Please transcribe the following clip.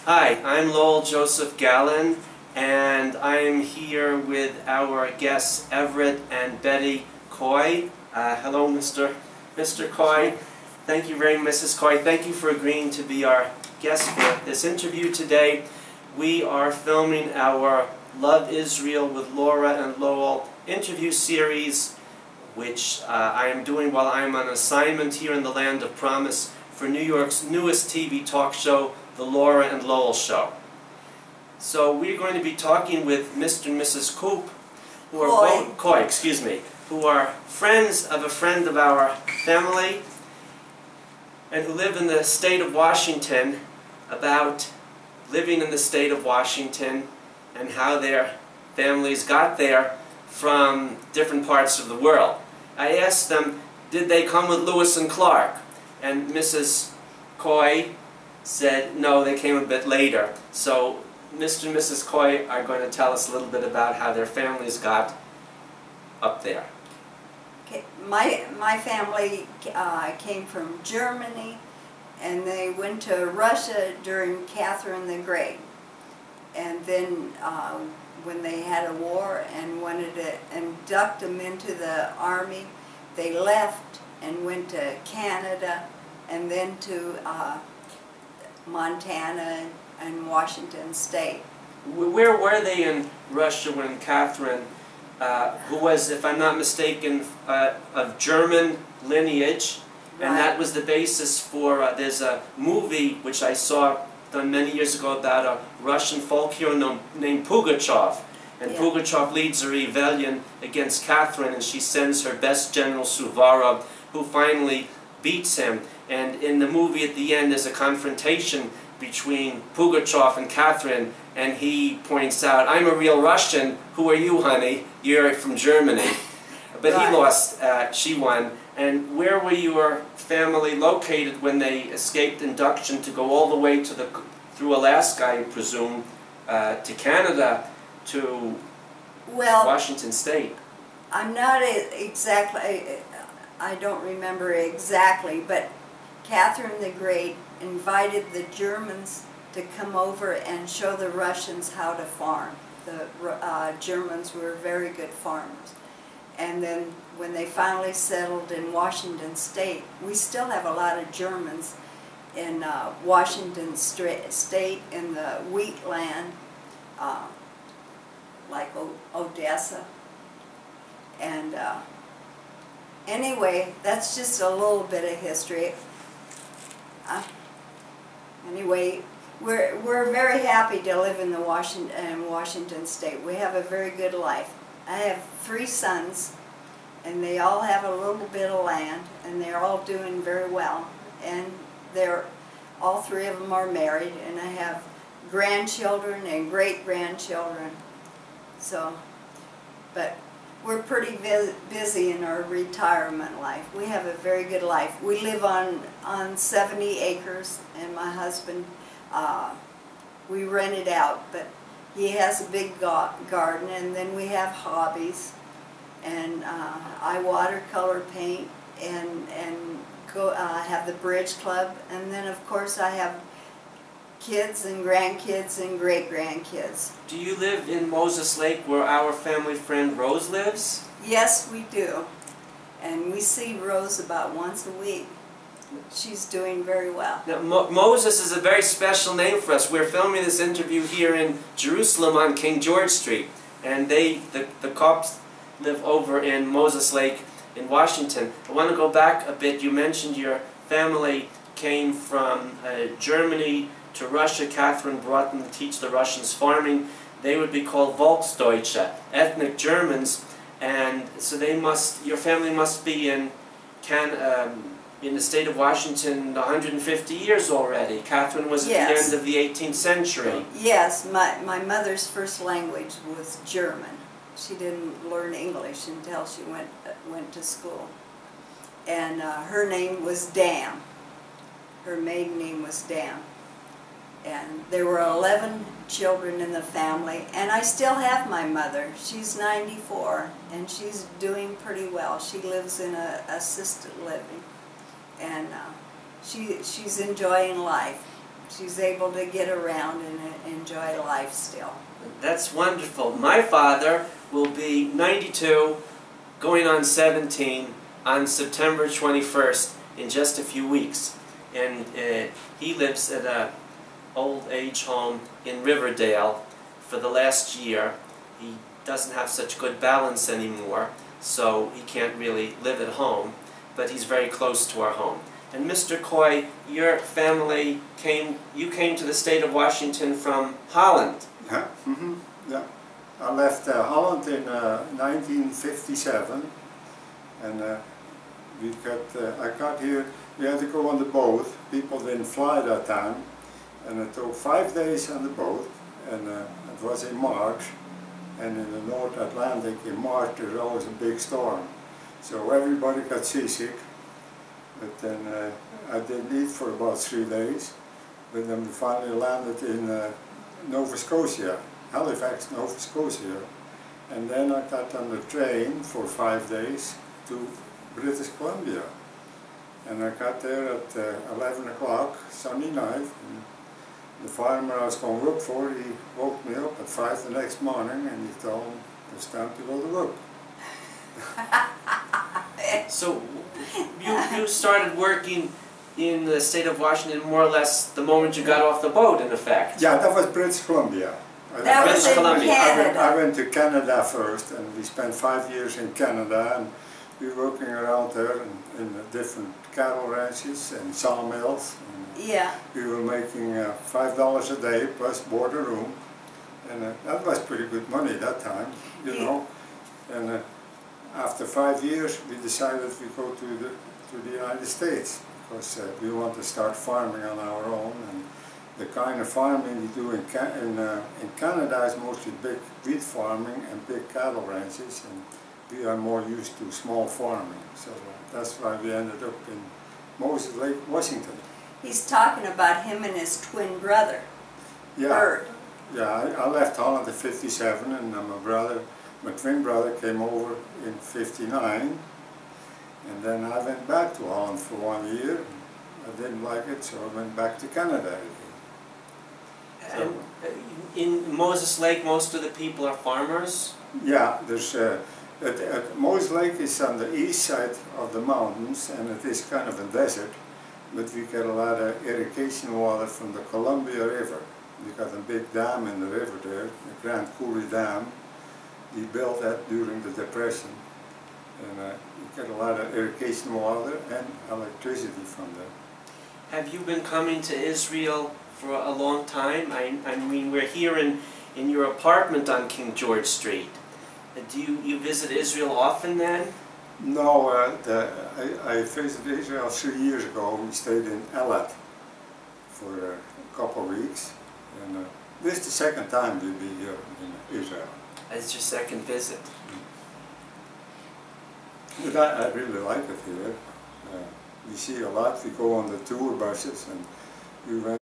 Hi, I'm Lowell Joseph Gallin, and I'm here with our guests Evert and Betty Kooy. Hello, Mr. Kooy. Thank you very much, Mrs. Kooy. Thank you for agreeing to be our guest for this interview today. We are filming our Love Israel with Laura and Lowell interview series, which I am doing while I'm on assignment here in the Land of Promise for New York's newest TV talk show, The Laura and Lowell Show. So we're going to be talking with Mr. and Mrs. Kooy, who are friends of a friend of our family and who live in the state of Washington, about living in the state of Washington and how their families got there from different parts of the world. I asked them, did they come with Lewis and Clark? And Mrs. Kooy said, no, they came a bit later. So Mr. and Mrs. Kooy are going to tell us a little bit about how their families got up there. Okay. My family came from Germany, and they went to Russia during Catherine the Great. And then when they had a war and wanted to induct them into the army, they left and went to Canada and then to Montana and Washington State. Where were they in Russia when Catherine, who was, if I'm not mistaken, of German lineage, and that was the basis for, there's a movie which I saw done many years ago about a Russian folk hero named Pugachev. And Pugachev leads a rebellion against Catherine, and she sends her best general, Suvorov, who finally beats him. And in the movie at the end there's a confrontation between Pugachev and Catherine, and he points out, I'm a real Russian, who are you, honey? You're from Germany. But he lost, she won. And where were your family located when they escaped induction to go all the way to through Alaska, I presume, to Canada, to Washington State? I'm not exactly, I don't remember exactly, but Catherine the Great invited the Germans to come over and show the Russians how to farm. The Germans were very good farmers. And then when they finally settled in Washington State, we still have a lot of Germans in Washington State, in the wheat land, like Odessa. And anyway, that's just a little bit of history. Anyway, we're very happy to live in Washington State. We have a very good life. I have 3 sons, and they all have a little bit of land, and they're all doing very well. And all 3 of them are married, and I have grandchildren and great-grandchildren. So, but we're pretty busy in our retirement life. We have a very good life. We live on 70 acres, and my husband, we rent it out, but he has a big garden, and then we have hobbies. And I watercolor paint and go have the bridge club, and then of course I have kids and grandkids and great-grandkids. Do you live in Moses Lake where our family friend Rose lives? Yes, we do. And we see Rose about once a week. She's doing very well. Now, Moses is a very special name for us. We're filming this interview here in Jerusalem on King George Street. And the Kops live over in Moses Lake in Washington. I want to go back a bit. You mentioned your family came from Germany to Russia. Catherine brought them to teach the Russians farming. They would be called Volksdeutsche, ethnic Germans, and so your family must be in the state of Washington 150 years already. Catherine was at the end of the 18th century. Yes, my mother's first language was German. She didn't learn English until she went to school. And her name was Dam. Her maiden name was Dam. And there were 11 children in the family, and I still have my mother. She's 94, and she's doing pretty well. She lives in assisted living, and she's enjoying life. she's able to get around and enjoy life still. That's wonderful. My father will be 92, going on 17, on September 21st, in just a few weeks. And he lives at an old age home in Riverdale for the last year. He doesn't have such good balance anymore, so he can't really live at home, but he's very close to our home. And Mr. Kooy, your family you came to the state of Washington from Holland. Yeah, yeah. I left Holland in 1957, and I got here. We had to go on the boat. People didn't fly that time, and it took 5 days on the boat, and it was in March. And in the North Atlantic in March there's always a big storm. So everybody got seasick. But then I didn't eat for about 3 days. But then we finally landed in Nova Scotia, Halifax, Nova Scotia. And then I got on the train for 5 days to British Columbia. And I got there at 11 o'clock Sunday night. And the farmer I was going to work for, he woke me up at 5 the next morning and he told me it's time to go to work. So you started working in the state of Washington more or less the moment you got off the boat, in effect. Yeah, that was British Columbia. That was in Canada. I went to Canada first, and we spent 5 years in Canada, and we were working around there in different cattle ranches and sawmills. Yeah. We were making $5 a day plus board and room, and that was pretty good money that time, you know. And after 5 years, we decided we go to the United States because we want to start farming on our own. And the kind of farming we do in Canada is mostly big wheat farming and big cattle ranches, and we are more used to small farming. So that's why we ended up in Moses Lake, Washington. He's talking about him and his twin brother, Bert. Yeah, I left Holland in '57, and my twin brother came over in '59, and then I went back to Holland for 1 year. I didn't like it, so I went back to Canada again. And in Moses Lake, most of the people are farmers? Yeah, there's Moses Lake is on the east side of the mountains, and it is kind of a desert. But we get a lot of irrigation water from the Columbia River. We got a big dam in the river there, the Evert Kooy Dam. We built that during the Depression. And we get a lot of irrigation water and electricity from there. Have you been coming to Israel for a long time? I mean, we're here in your apartment on King George Street. Do you visit Israel often then? No, I visited Israel 3 years ago. We stayed in Eilat for a couple of weeks, and this is the second time we'll be here in Israel. It's your second visit. But I really like it here. We see a lot. We go on the tour buses, and we went